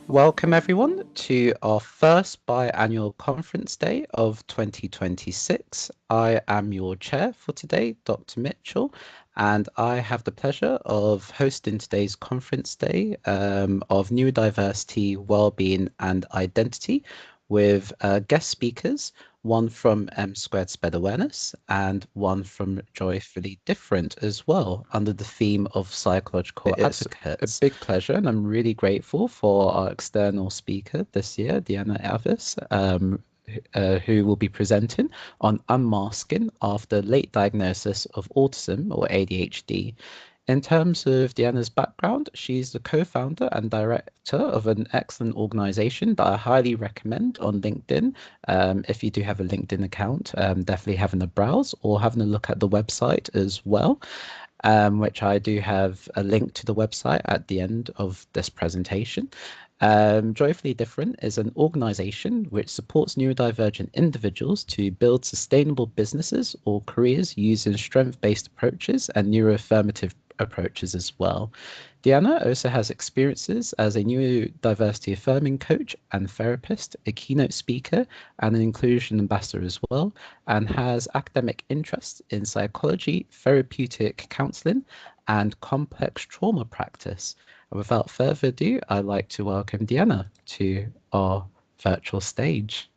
Welcome everyone to our first biannual conference day of 2026. I am your chair for today, Dr. Mitchell, and I have the pleasure of hosting today's conference day of Neurodiversity, Wellbeing and Identity with guest speakers, one from M² SPED Awareness and one from Joyfully Different as well, under the theme of psychological advocates. It's a big pleasure, and I'm really grateful for our external speaker this year, DeAnna Avis, who will be presenting on unmasking after late diagnosis of autism or ADHD. In terms of DeAnna's background, she's the co-founder and director of an excellent organization that I highly recommend on LinkedIn. If you do have a LinkedIn account, definitely having a browse or having a look at the website as well, which I do have a link to the website at the end of this presentation. Joyfully Different is an organization which supports neurodivergent individuals to build sustainable businesses or careers using strength-based approaches and neuroaffirmative approaches as well. DeAnna also has experiences as a neurodiversity affirming coach and therapist, a keynote speaker, and an inclusion ambassador as well, and has academic interests in psychology, therapeutic counseling, and complex trauma practice. And without further ado, I'd like to welcome DeAnna to our virtual stage.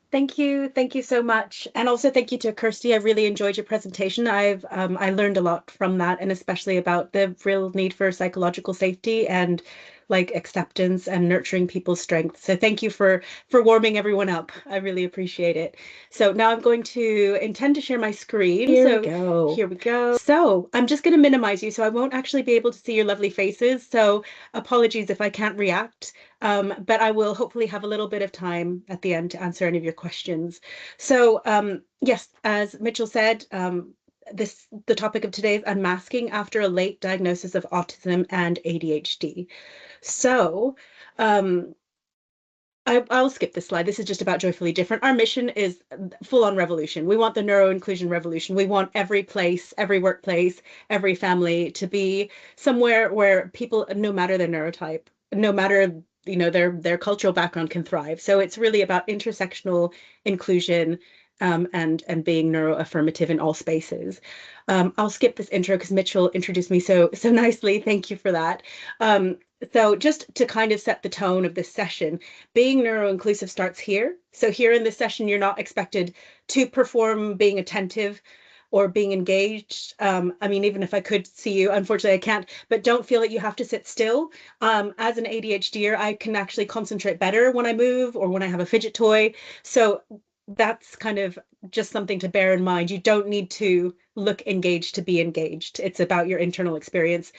Thank you so much, and also thank you to Kirsty. I really enjoyed your presentation. I learned a lot from that, and especially about the real need for psychological safety and like acceptance and nurturing people's strengths. So thank you for warming everyone up. I really appreciate it. So now I'm going to intend to share my screen. Here we go. So I'm just going to minimize you, so I won't actually be able to see your lovely faces. So apologies if I can't react. But I will hopefully have a little bit of time at the end to answer any of your questions. So yes, as Mitchell said, the topic of today is unmasking after a late diagnosis of autism and ADHD. So I'll skip this slide. This is just about Joyfully Different. Our mission is full-on revolution. We want the neuro-inclusion revolution. We want every place, every workplace, every family to be somewhere where people, no matter their neurotype, no matter their cultural background, can thrive. So it's really about intersectional inclusion and being neuroaffirmative in all spaces. I'll skip this intro because Mitchell introduced me so nicely. Thank you for that. So just to kind of set the tone of this session, being neuro-inclusive starts here. So here in this session, you're not expected to perform being attentive or being engaged. I mean, even if I could see you, unfortunately I can't, but don't feel that you have to sit still. As an ADHDer, I can actually concentrate better when I move or when I have a fidget toy. So that's kind of just something to bear in mind. You don't need to look engaged to be engaged. It's about your internal experience.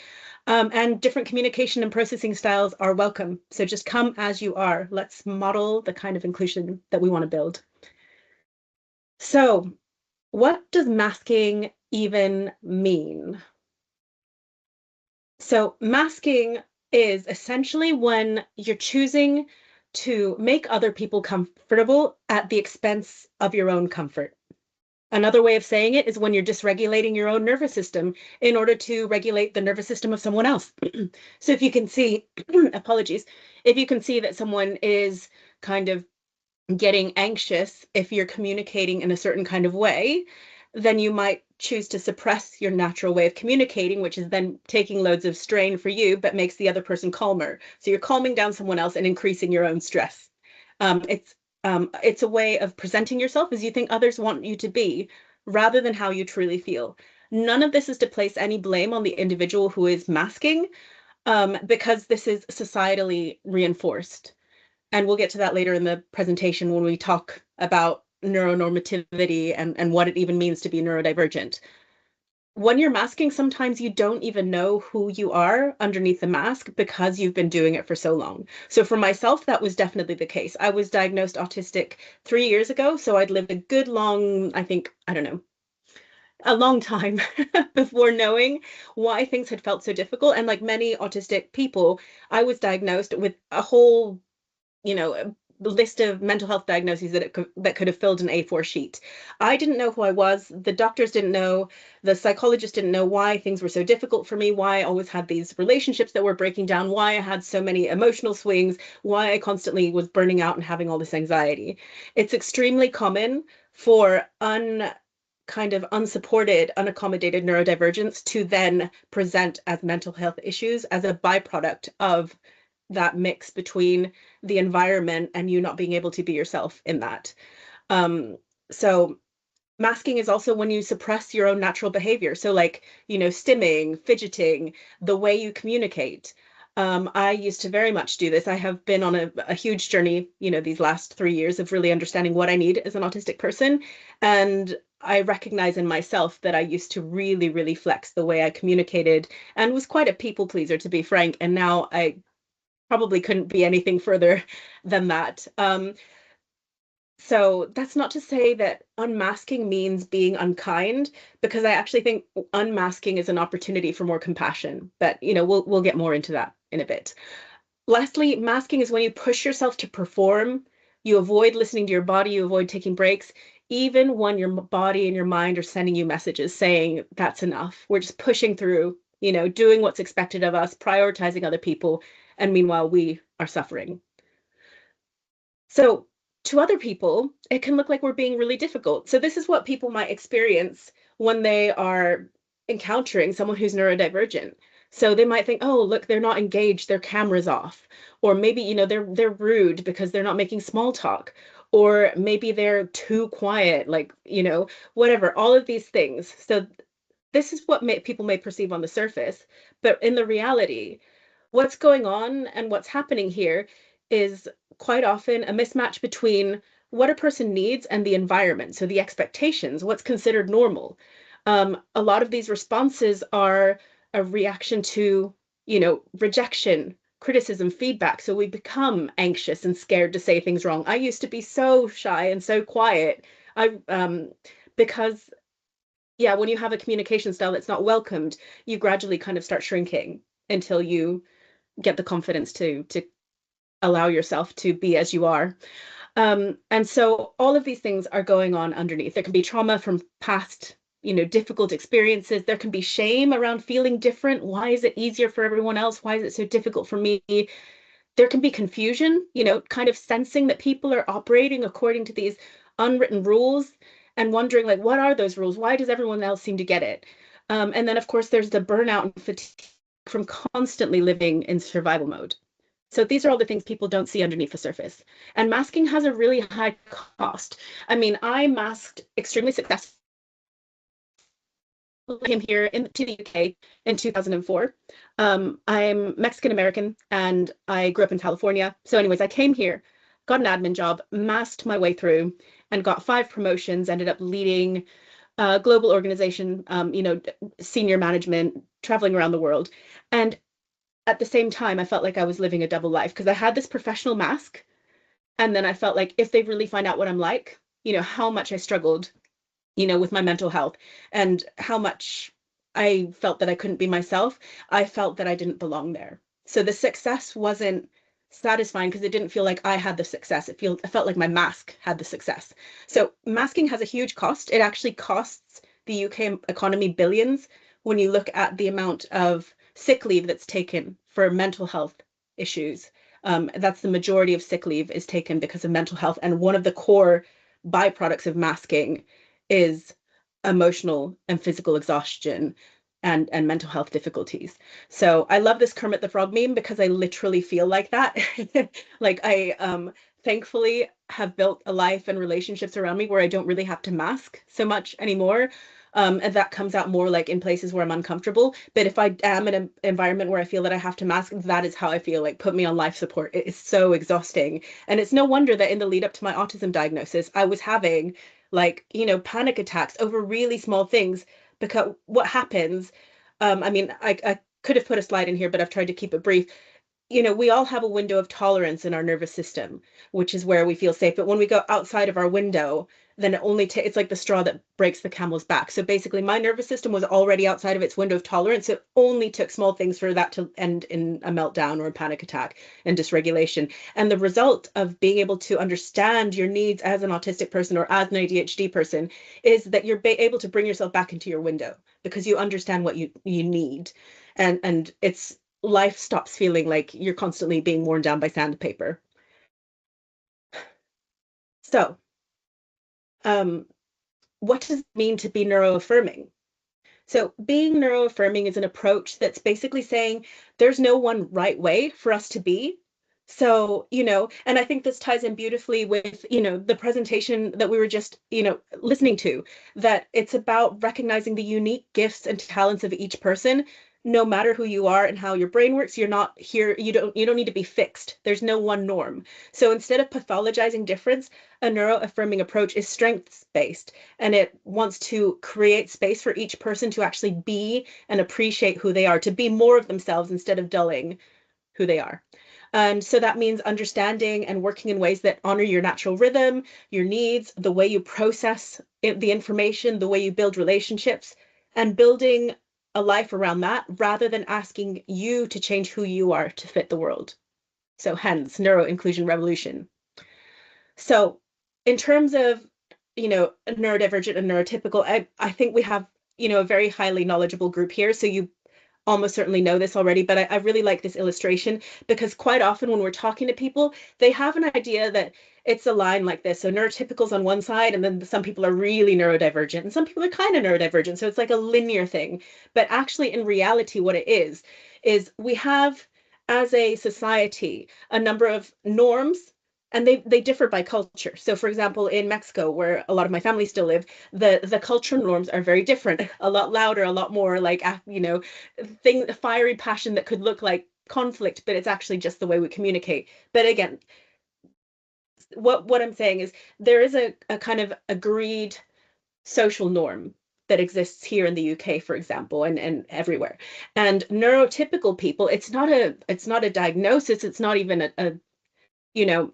And different communication and processing styles are welcome. So just come as you are. Let's model the kind of inclusion that we want to build. So what does masking even mean? So masking is essentially when you're choosing to make other people comfortable at the expense of your own comfort. Another way of saying it is when you're dysregulating your own nervous system in order to regulate the nervous system of someone else. So if you can see, apologies, if you can see that someone is kind of getting anxious if you're communicating in a certain kind of way, then you might choose to suppress your natural way of communicating, which is then taking loads of strain for you, but makes the other person calmer. So you're calming down someone else and increasing your own stress. It's a way of presenting yourself as you think others want you to be, rather than how you truly feel. None of this is to place any blame on the individual who is masking, because this is societally reinforced. And we'll get to that later in the presentation when we talk about neuronormativity and what it even means to be neurodivergent. When you're masking, sometimes you don't even know who you are underneath the mask because you've been doing it for so long. So for myself, that was definitely the case. I was diagnosed autistic 3 years ago, so I'd lived a good long, a long time before knowing why things had felt so difficult. And like many autistic people, I was diagnosed with a whole list of mental health diagnoses that could have filled an A4 sheet. I didn't know who I was. The doctors didn't know. The psychologist didn't know why things were so difficult for me, why I always had these relationships that were breaking down, why I had so many emotional swings, why I constantly was burning out and having all this anxiety. It's extremely common for kind of unsupported, unaccommodated neurodivergence to then present as mental health issues as a byproduct of that mix between the environment and you not being able to be yourself in that. So masking is also when you suppress your own natural behavior. So like, stimming, fidgeting, the way you communicate. I used to very much do this. I have been on a huge journey, these last 3 years of really understanding what I need as an autistic person. And I recognize in myself that I used to really, really flex the way I communicated and was quite a people pleaser, to be frank. And now I probably couldn't be anything further than that. So that's not to say that unmasking means being unkind, because I actually think unmasking is an opportunity for more compassion. But we'll get more into that in a bit. Lastly, masking is when you push yourself to perform. You avoid listening to your body. You avoid taking breaks, even when your body and your mind are sending you messages saying that's enough. We're just pushing through, doing what's expected of us, prioritizing other people, and meanwhile we are suffering. So to other people, it can look like we're being really difficult. So this is what people might experience when they are encountering someone who's neurodivergent. So they might think, oh, look, they're not engaged, their camera's off. Or maybe, they're rude because they're not making small talk. Or maybe they're too quiet, like, whatever, all of these things. So this is what people may perceive on the surface. But in the reality, what's going on and what's happening here is quite often a mismatch between what a person needs and the environment. So the expectations, what's considered normal. A lot of these responses are a reaction to, rejection, criticism, feedback. So we become anxious and scared to say things wrong. I used to be so shy and so quiet. Because when you have a communication style that's not welcomed, you gradually kind of start shrinking until you get the confidence to allow yourself to be as you are. And so all of these things are going on underneath. There can be trauma from past, difficult experiences. There can be shame around feeling different. Why is it easier for everyone else? Why is it so difficult for me? There can be confusion, kind of sensing that people are operating according to these unwritten rules and wondering, like, what are those rules? Why does everyone else seem to get it? And then, of course, there's the burnout and fatigue from constantly living in survival mode. So these are all the things people don't see underneath the surface. And masking has a really high cost. I mean, I masked extremely successfully. Came here to the UK in 2004. I'm Mexican American and I grew up in California. So anyways, I came here, got an admin job, masked my way through and got 5 promotions, ended up leading a global organization, senior management, traveling around the world. And at the same time, I felt like I was living a double life because I had this professional mask. And then I felt like if they really find out what I'm like, how much I struggled, with my mental health and how much I felt that I couldn't be myself, I felt that I didn't belong there. So the success wasn't satisfying because it didn't feel like I had the success. It felt like my mask had the success. So masking has a huge cost. It actually costs the UK economy billions when you look at the amount of sick leave that's taken for mental health issues. That's the majority of sick leave is taken because of mental health. And one of the core byproducts of masking is emotional and physical exhaustion and mental health difficulties. So I love this Kermit the Frog meme because I literally feel like that. Like I thankfully have built a life and relationships around me where I don't really have to mask so much anymore. And that comes out more like in places where I'm uncomfortable. But if I am in an environment where I feel that I have to mask, that is how I feel. Like, put me on life support. It is so exhausting. And it's no wonder that in the lead up to my autism diagnosis, I was having like, panic attacks over really small things. Because what happens, I mean, I could have put a slide in here, but I've tried to keep it brief. we all have a window of tolerance in our nervous system, which is where we feel safe. But when we go outside of our window, then it's like the straw that breaks the camel's back. So basically, my nervous system was already outside of its window of tolerance. It only took small things for that to end in a meltdown or a panic attack and dysregulation. And the result of being able to understand your needs as an autistic person or as an ADHD person is that you're able to bring yourself back into your window because you understand what you need. And it's life stops feeling like you're constantly being worn down by sandpaper. So, what does it mean to be neuroaffirming? So, being neuroaffirming is an approach that's basically saying there's no one right way for us to be. So, and I think this ties in beautifully with, the presentation that we were just, listening to, that it's about recognizing the unique gifts and talents of each person. No matter who you are and how your brain works, you're not here, you don't need to be fixed. There's no one norm. So instead of pathologizing difference, a neuroaffirming approach is strengths-based, and it wants to create space for each person to actually be and appreciate who they are, to be more of themselves instead of dulling who they are. And so that means understanding and working in ways that honor your natural rhythm, your needs, the way you process the information, the way you build relationships, and building a life around that rather than asking you to change who you are to fit the world. So hence neuro inclusion revolution. So in terms of, neurodivergent and neurotypical, I think we have, a very highly knowledgeable group here. So you almost certainly know this already, but I really like this illustration because quite often when we're talking to people, they have an idea that it's a line like this. So neurotypicals on one side, and then some people are really neurodivergent, and some people are kind of neurodivergent. So it's like a linear thing. But actually, in reality, what it is we have, as a society, a number of norms, and they differ by culture. So for example, in Mexico, where a lot of my family still live, the cultural norms are very different, a lot louder, a lot more like, fiery passion that could look like conflict, but it's actually just the way we communicate. But again, what I'm saying is there is a kind of agreed social norm that exists here in the UK, for example, and everywhere. And neurotypical people, it's not a diagnosis, it's not even a you know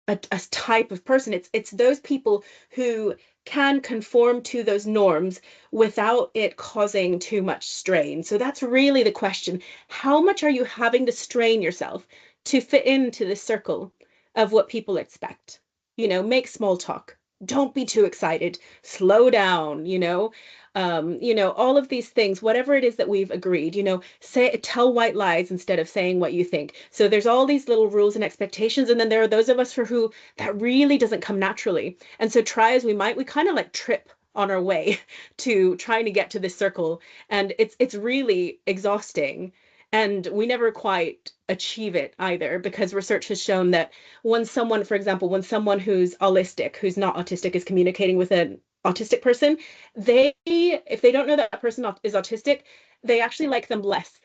a type of person. It's those people who can conform to those norms without it causing too much strain. So that's really the question. How much are you having to strain yourself to fit into this circle of what people expect? Make small talk. Don't be too excited. Slow down, all of these things, whatever it is that we've agreed, tell white lies instead of saying what you think. So there's all these little rules and expectations. And then there are those of us for who that really doesn't come naturally. And so try as we might, we kind of like trip on our way to trying to get to this circle. And it's really exhausting. And we never quite achieve it either, because research has shown that when someone, for example, when someone who's allistic, who's not autistic, is communicating with an autistic person, if they don't know that person is autistic, they actually like them less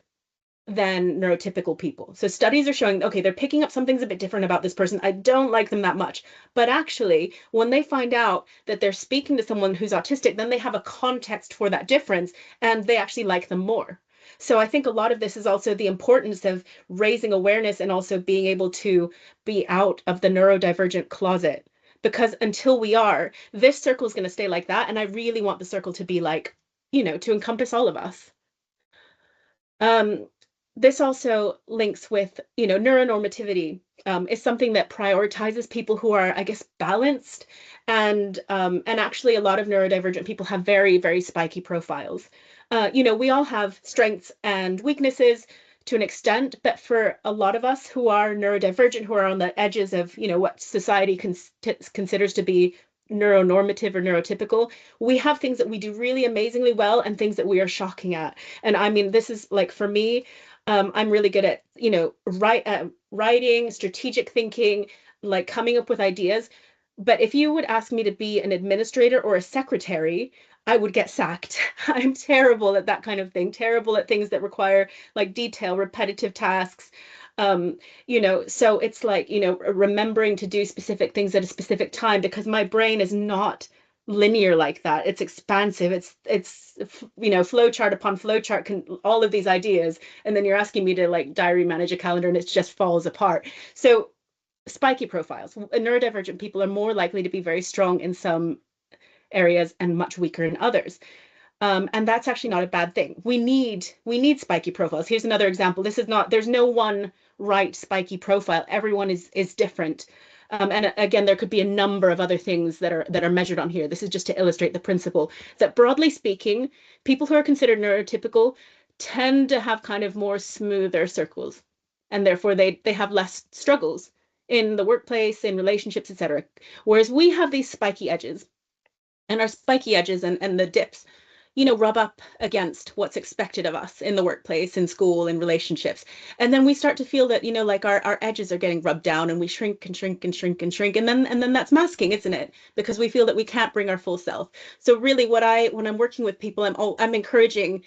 than neurotypical people. So studies are showing, okay, they're picking up something's a bit different about this person. I don't like them that much. But actually, when they find out that they're speaking to someone who's autistic, then they have a context for that difference and they actually like them more. So I think a lot of this is also the importance of raising awareness and also being able to be out of the neurodivergent closet. Because until we are, this circle is going to stay like that. And I really want the circle to be like, to encompass all of us. This also links with, neuronormativity is something that prioritizes people who are, I guess, balanced. And actually a lot of neurodivergent people have very, very spiky profiles. We all have strengths and weaknesses to an extent, but for a lot of us who are neurodivergent, who are on the edges of, what society considers to be neuronormative or neurotypical, we have things that we do really amazingly well and things that we are shocking at. And I mean, this is like, for me, I'm really good at, writing, strategic thinking, like coming up with ideas. But if you would ask me to be an administrator or a secretary, I would get sacked. I'm terrible at that kind of thing, terrible at things that require like detail, repetitive tasks. So it's like, remembering to do specific things at a specific time, because my brain is not linear like that. It's expansive. It's flowchart upon flowchart, all of these ideas, and then you're asking me to like diary manage a calendar, and it just falls apart. So spiky profiles. Neurodivergent people are more likely to be very strong in some areas and much weaker in others. And that's actually not a bad thing. We need spiky profiles. Here's another example. There's no one right spiky profile. Everyone is different. And again, there could be a number of other things that are measured on here. This is just to illustrate the principle that, broadly speaking, people who are considered neurotypical tend to have kind of more smoother circles, and therefore they have less struggles in the workplace, in relationships, etc. Whereas we have these spiky edges, and our spiky edges and the dips rub up against what's expected of us in the workplace, in school, in relationships. And then we start to feel that, like our edges are getting rubbed down, and we shrink and shrink and shrink and shrink. And then that's masking, isn't it? Because we feel that we can't bring our full self. So really when I'm working with people, I'm encouraging,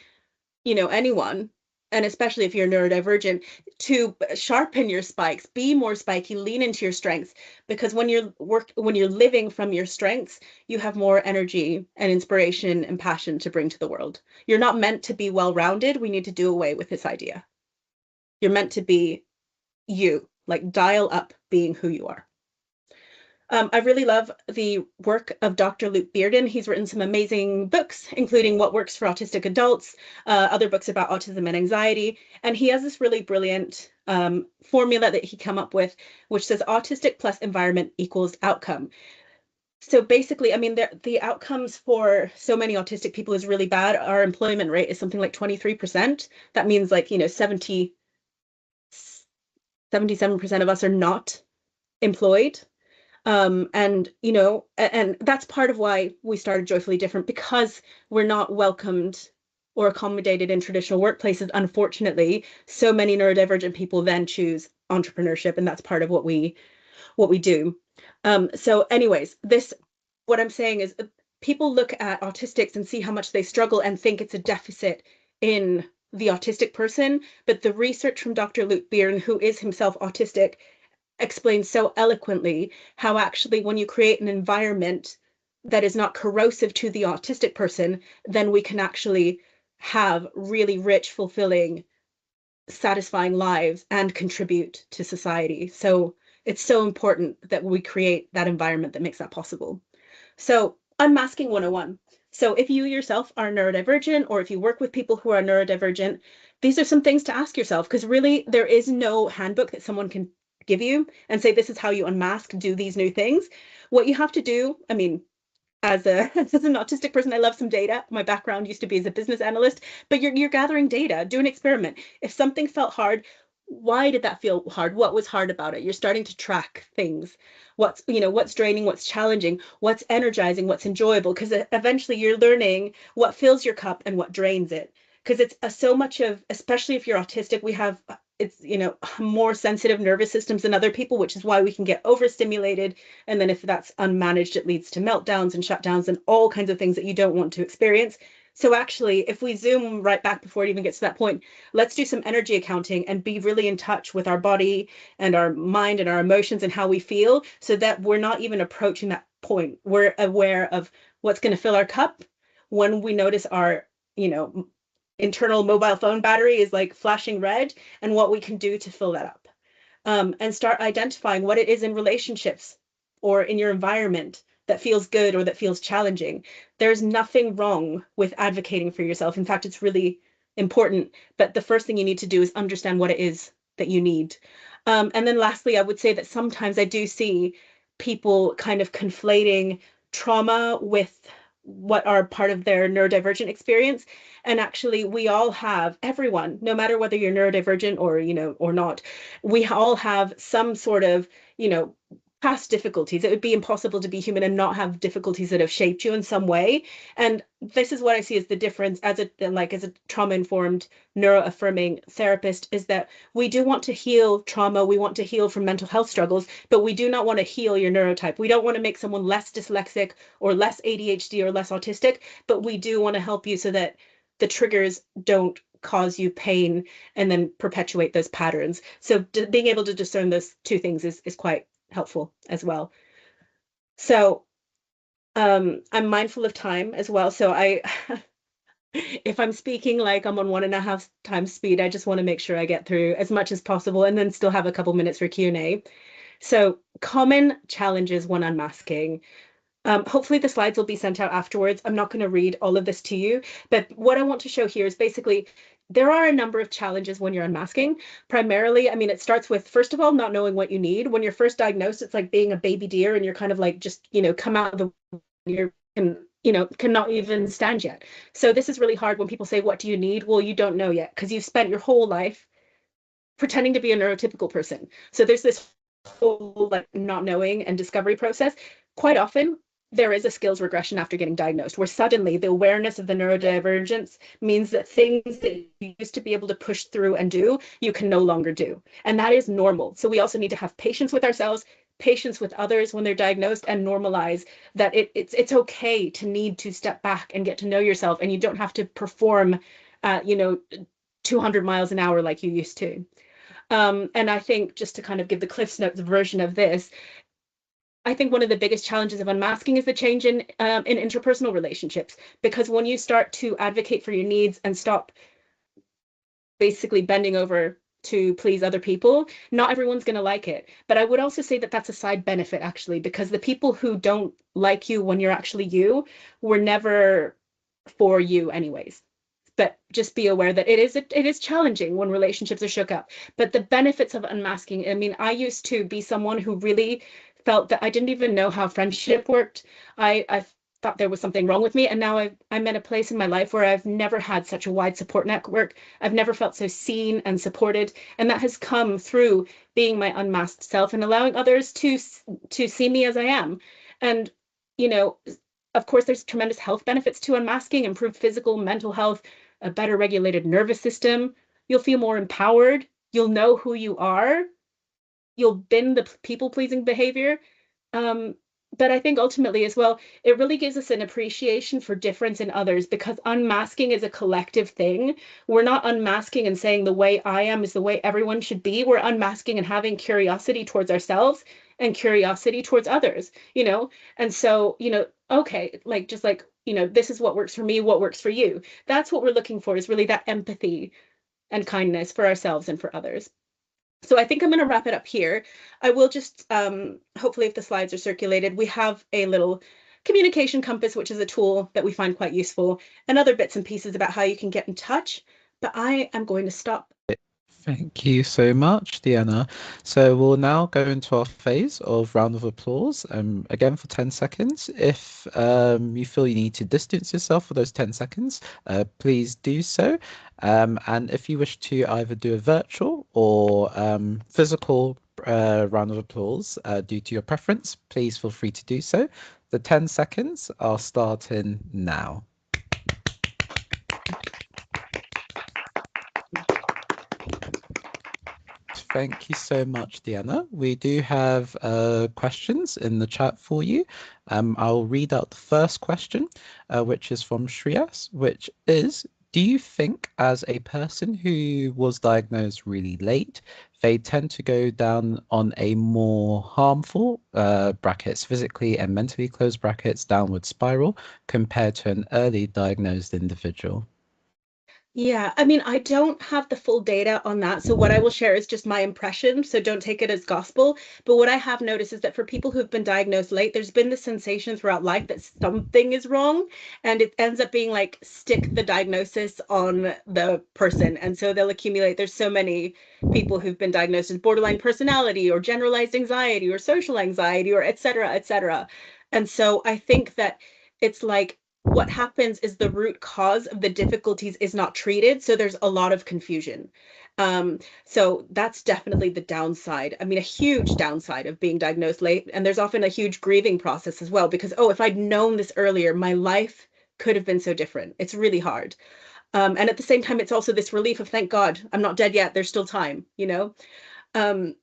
anyone, and especially if you're neurodivergent, to sharpen your spikes, be more spiky, lean into your strengths, because when you're living from your strengths, you have more energy and inspiration and passion to bring to the world. You're not meant to be well-rounded. We need to do away with this idea. You're meant to be you, like dial up being who you are. I really love the work of Dr. Luke Bearden. He's written some amazing books, including What Works for Autistic Adults, other books about autism and anxiety. And he has this really brilliant formula that he came up with, which says autistic plus environment equals outcome. So basically, I mean, the outcomes for so many autistic people is really bad. Our employment rate is something like 23%. That means like, 77% of us are not employed. And that's part of why we started Joyfully Different, because we're not welcomed or accommodated in traditional workplaces. Unfortunately, so many neurodivergent people then choose entrepreneurship, and that's part of what we do. So anyways, what I'm saying is people look at autistics and see how much they struggle and think it's a deficit in the autistic person, but the research from Dr. Luke Bearden, who is himself autistic, explains so eloquently how actually when you create an environment that is not corrosive to the autistic person, then we can actually have really rich, fulfilling, satisfying lives and contribute to society. So it's so important that we create that environment that makes that possible. So Unmasking 101. So if you yourself are neurodivergent, or if you work with people who are neurodivergent, these are some things to ask yourself, because really there is no handbook that someone can give you and say, this is how you unmask, do these new things. What you have to do, I mean, as an autistic person, I love some data. My background used to be as a business analyst, but you're gathering data. Do an experiment. If something felt hard, why did that feel hard? What was hard about it? You're starting to track things. What's draining, what's challenging, what's energizing, what's enjoyable, because eventually you're learning what fills your cup and what drains it. Because it's so much of, especially if you're autistic, we have more sensitive nervous systems than other people, which is why we can get overstimulated. And then if that's unmanaged, it leads to meltdowns and shutdowns and all kinds of things that you don't want to experience. So actually, if we zoom right back before it even gets to that point, let's do some energy accounting and be really in touch with our body and our mind and our emotions and how we feel, so that we're not even approaching that point. We're aware of what's going to fill our cup when we notice our, internal mobile phone battery is like flashing red, and what we can do to fill that up. And start identifying what it is in relationships or in your environment that feels good or that feels challenging. There's nothing wrong with advocating for yourself. In fact, it's really important. But the first thing you need to do is understand what it is that you need. And then lastly, I would say that sometimes I do see people kind of conflating trauma with what are part of their neurodivergent experience. And actually, we all have, everyone, no matter whether you're neurodivergent or not, we all have some sort of, past difficulties. It would be impossible to be human and not have difficulties that have shaped you in some way. And this is what I see as the difference as a trauma-informed, neuro-affirming therapist, is that we do want to heal trauma. We want to heal from mental health struggles, but we do not want to heal your neurotype. We don't want to make someone less dyslexic or less ADHD or less autistic, but we do want to help you so that the triggers don't cause you pain and then perpetuate those patterns. So being able to discern those two things is quite helpful as well. So I'm mindful of time as well. So if I'm speaking like I'm on 1.5 times speed, I just want to make sure I get through as much as possible and then still have a couple minutes for Q&A. So common challenges when unmasking. Hopefully the slides will be sent out afterwards. I'm not going to read all of this to you, but what I want to show here is basically there are a number of challenges when you're unmasking. Primarily, I mean, it starts with, first of all, not knowing what you need. When you're first diagnosed, it's like being a baby deer and you're kind of like just, come out of the you're cannot even stand yet. So this is really hard when people say, what do you need? Well, you don't know yet because you've spent your whole life pretending to be a neurotypical person. So there's this whole like not knowing and discovery process. Quite often, there is a skills regression after getting diagnosed, where suddenly the awareness of the neurodivergence means that things that you used to be able to push through and do, you can no longer do. And that is normal. So we also need to have patience with ourselves, patience with others when they're diagnosed, and normalize that it's okay to need to step back and get to know yourself, and you don't have to perform 200 miles an hour like you used to. And I think just to kind of give the Cliff's Notes version of this, I think one of the biggest challenges of unmasking is the change in interpersonal relationships, because when you start to advocate for your needs and stop basically bending over to please other people, not everyone's going to like it. But I would also say that that's a side benefit, actually, because the people who don't like you when you're actually you were never for you anyways. But just be aware that it is challenging when relationships are shook up. But the benefits of unmasking, I mean, I used to be someone who really felt that I didn't even know how friendship worked. I thought there was something wrong with me. And now I'm at a place in my life where I've never had such a wide support network. I've never felt so seen and supported. And that has come through being my unmasked self and allowing others to see me as I am. And, you know, of course, there's tremendous health benefits to unmasking, improved physical, mental health, a better regulated nervous system. You'll feel more empowered. You'll know who you are. You'll bin the people-pleasing behavior. Um, but I think ultimately as well, it really gives us an appreciation for difference in others, because unmasking is a collective thing. We're not unmasking and saying the way I am is the way everyone should be. We're unmasking and having curiosity towards ourselves and curiosity towards others, And so, okay, like just like, this is what works for me, what works for you. That's what we're looking for, is really that empathy and kindness for ourselves and for others. So I think I'm going to wrap it up here. I will just, hopefully if the slides are circulated, we have a little communication compass, which is a tool that we find quite useful, and other bits and pieces about how you can get in touch. But I am going to stop. Thank you so much, DeAnna. So we'll now go into our phase of round of applause, again for 10 seconds. If you feel you need to distance yourself for those 10 seconds, please do so. And if you wish to either do a virtual or physical round of applause due to your preference, please feel free to do so. The 10 seconds are starting now. Thank you so much, DeAnna. We do have questions in the chat for you. I'll read out the first question, which is from Shreyas, which is, do you think as a person who was diagnosed really late, they tend to go down on a more harmful, brackets, physically and mentally closed brackets, downward spiral compared to an early diagnosed individual? Yeah, I mean, I don't have the full data on that. So what I will share is just my impression. So don't take it as gospel. But what I have noticed is that for people who've been diagnosed late, there's been the sensation throughout life that something is wrong. And it ends up being like, stick the diagnosis on the person. And so they'll accumulate. There's so many people who've been diagnosed as borderline personality or generalized anxiety or social anxiety or et cetera, et cetera. And so I think that it's like, what happens is the root cause of the difficulties is not treated. So there's a lot of confusion. So that's definitely the downside. I mean, a huge downside of being diagnosed late. And there's often a huge grieving process as well, because, oh, if I'd known this earlier, my life could have been so different. It's really hard. And at the same time, it's also this relief of, thank God, I'm not dead yet. There's still time, Um,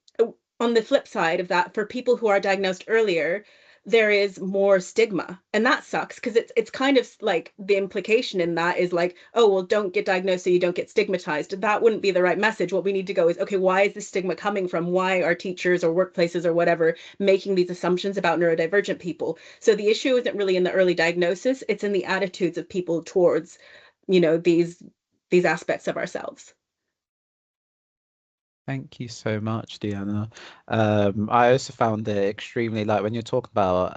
on the flip side of that, for people who are diagnosed earlier, there is more stigma, and that sucks because it's kind of like the implication in that is like, oh well, don't get diagnosed so you don't get stigmatized. That wouldn't be the right message. What we need to go is, okay, why is this stigma coming from? Why are teachers or workplaces or whatever making these assumptions about neurodivergent people? So the issue isn't really in the early diagnosis, it's in the attitudes of people towards, these aspects of ourselves. Thank you so much, DeAnna. I also found it extremely like when you talk about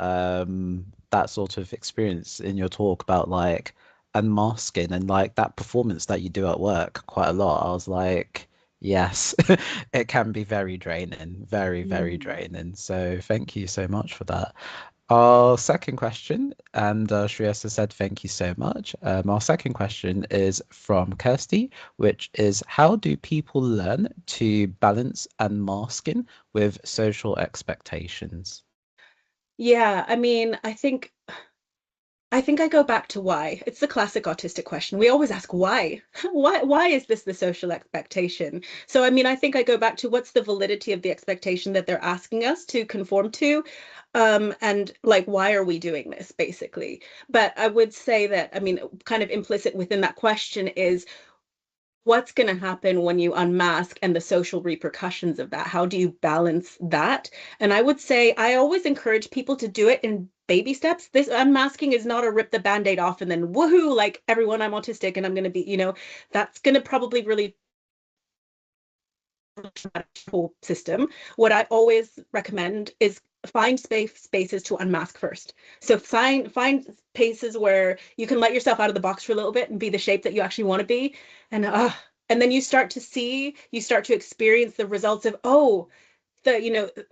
that sort of experience in your talk about like unmasking and like that performance that you do at work quite a lot. I was like, yes, it can be very draining, very, very Mm. draining. So thank you so much for that. Our second question, and Shreyas said thank you so much. Our second question is from Kirsty, which is how do people learn to balance unmasking with social expectations? Yeah, I mean, I think I go back to why. It's the classic autistic question. We always ask why. Why is this the social expectation? So I mean, I think I go back to what's the validity of the expectation that they're asking us to conform to? And like why are we doing this basically? But I would say that, I mean, kind of implicit within that question is what's going to happen when you unmask and the social repercussions of that? How do you balance that? And I would say I always encourage people to do it in baby steps. This unmasking is not a rip the band-aid off and then woohoo, like everyone, I'm autistic and I'm going to be, that's going to probably really whole system. What I always recommend is find spaces to unmask first. So find spaces where you can let yourself out of the box for a little bit and be the shape that you actually want to be. And then you start to experience the results of, oh,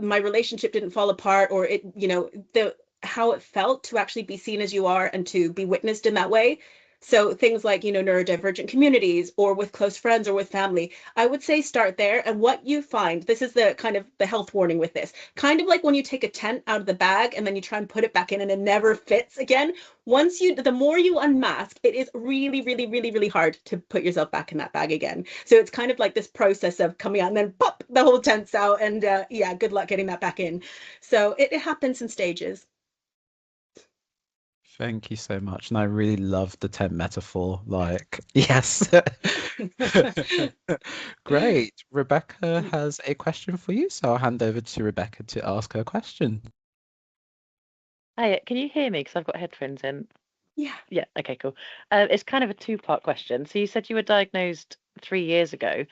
my relationship didn't fall apart, or it, the how it felt to actually be seen as you are and to be witnessed in that way. So things like, neurodivergent communities or with close friends or with family, I would say start there. And what you find, this is the kind of the health warning with this, kind of like when you take a tent out of the bag and then you try and put it back in and it never fits again. The more you unmask, it is really, really, really, really hard to put yourself back in that bag again. So it's kind of like this process of coming out and then pop, the whole tent's out. And yeah, good luck getting that back in. So it happens in stages. Thank you so much. And I really love the tent metaphor. Like, yes. Great. Rebecca has a question for you, so I'll hand over to Rebecca to ask her question. Hi, can you hear me? Because I've got headphones in. Yeah. Yeah, okay, cool. It's kind of a two-part question. So you said you were diagnosed 3 years ago.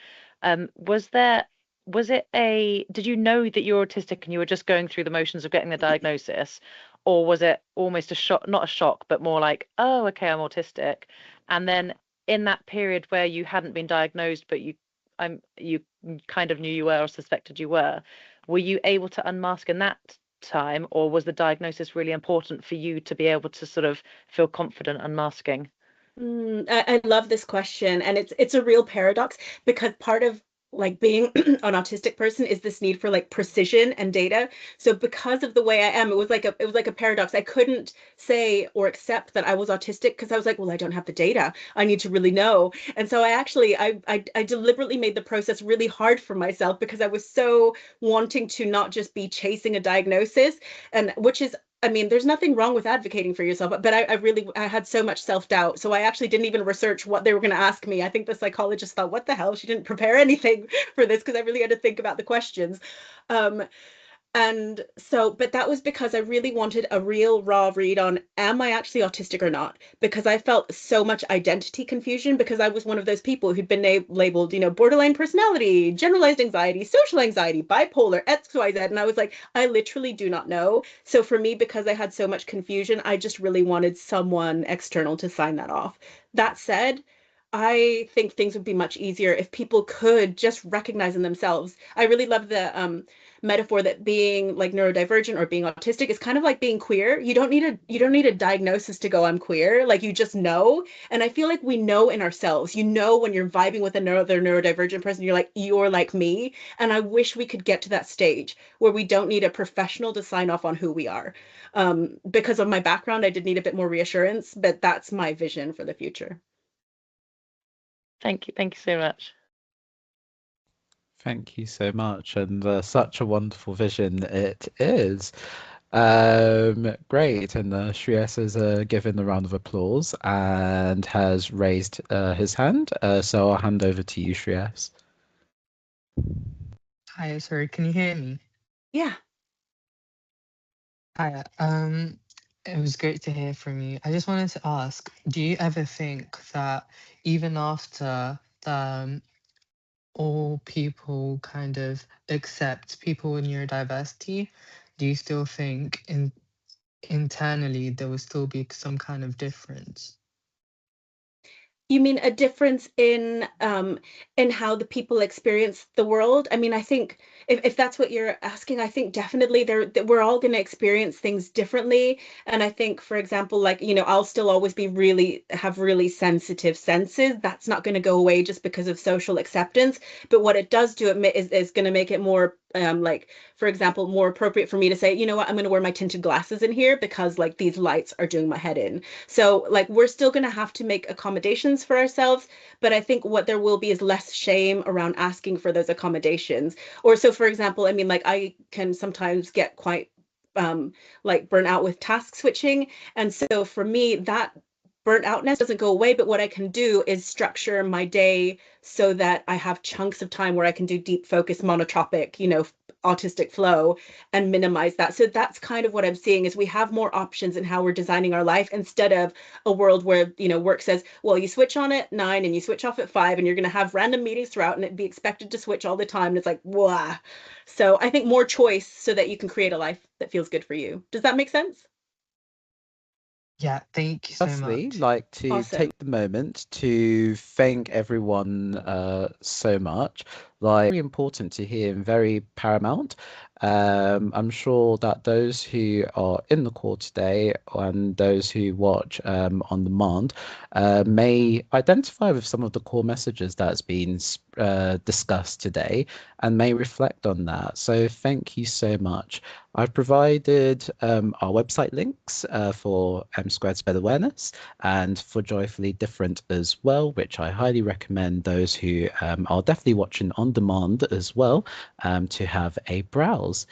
Was did you know that you were autistic and you were just going through the motions of getting the diagnosis? Or was it almost a shock, not a shock, but more like, oh, okay, I'm autistic. And then in that period where you hadn't been diagnosed, but you kind of knew you were or suspected you were you able to unmask in that time, or was the diagnosis really important for you to be able to sort of feel confident unmasking? I love this question, and it's a real paradox because part of like being an autistic person is this need for like precision and data. So because of the way I am, it was like a paradox. I couldn't say or accept that I was autistic because I was like, well, I don't have the data. I need to really know. And so I deliberately made the process really hard for myself because I was so wanting to not just be chasing a diagnosis, and which is, I mean, there's nothing wrong with advocating for yourself, but I had so much self-doubt. So I actually didn't even research what they were going to ask me. I think the psychologist thought, what the hell? She didn't prepare anything for this because I really had to think about the questions. Um, and so, but that was because I really wanted a real raw read on, am I actually autistic or not? Because I felt so much identity confusion because I was one of those people who'd been labeled, borderline personality, generalized anxiety, social anxiety, bipolar, XYZ. And I was like, I literally do not know. So for me, because I had so much confusion, I just really wanted someone external to sign that off. That said, I think things would be much easier if people could just recognize in themselves. I really love the metaphor that being like neurodivergent or being autistic is kind of like being queer. You don't need a diagnosis to go I'm queer. Like you just know. And I feel like we know in ourselves. You know when you're vibing with another neurodivergent person, you're like me. And I wish we could get to that stage where we don't need a professional to sign off on who we are. Because of my background, I did need a bit more reassurance, but that's my vision for the future. Thank you so much. Thank you so much, and such a wonderful vision it is. Great. And Shreyas has given a round of applause and has raised his hand. So I'll hand over to you, Shreyas. Hi, sorry, can you hear me? Yeah. Hi, it was great to hear from you. I just wanted to ask, do you ever think that even after all people kind of accept people with neurodiversity, do you still think internally there will still be some kind of difference? You mean a difference in how the people experience the world? I mean, I think if that's what you're asking, I think definitely we're all going to experience things differently. And I think, for example, like, you know, I'll still always be have really sensitive senses. That's not going to go away just because of social acceptance. But what it does do is going to make it more like, for example, more appropriate for me to say, you know what, I'm going to wear my tinted glasses in here because like these lights are doing my head in. So like we're still going to have to make accommodations for ourselves, but I think what there will be is less shame around asking for those accommodations. Or so, for example, I mean, like I can sometimes get quite like burnt out with task switching. And so for me, that burnt outness doesn't go away, but what I can do is structure my day so that I have chunks of time where I can do deep focus monotropic, you know, autistic flow and minimize that. So that's kind of what I'm seeing is we have more options in how we're designing our life instead of a world where, you know, work says, well, you switch on at 9 and you switch off at 5 and you're going to have random meetings throughout and it be expected to switch all the time. And it's like, wow. So I think more choice so that you can create a life that feels good for you. Does that make sense? Yeah, thank you so Firstly, much. like to Awesome. take the moment to thank everyone so much. Like, very important to hear and very paramount. I'm sure that those who are in the call today and those who watch on demand may identify with some of the core messages that's been discussed today and may reflect on that. So thank you so much. I've provided our website links for M² SPED Awareness and for Joyfully Different as well, which I highly recommend those who are definitely watching on demand as well to have a browse.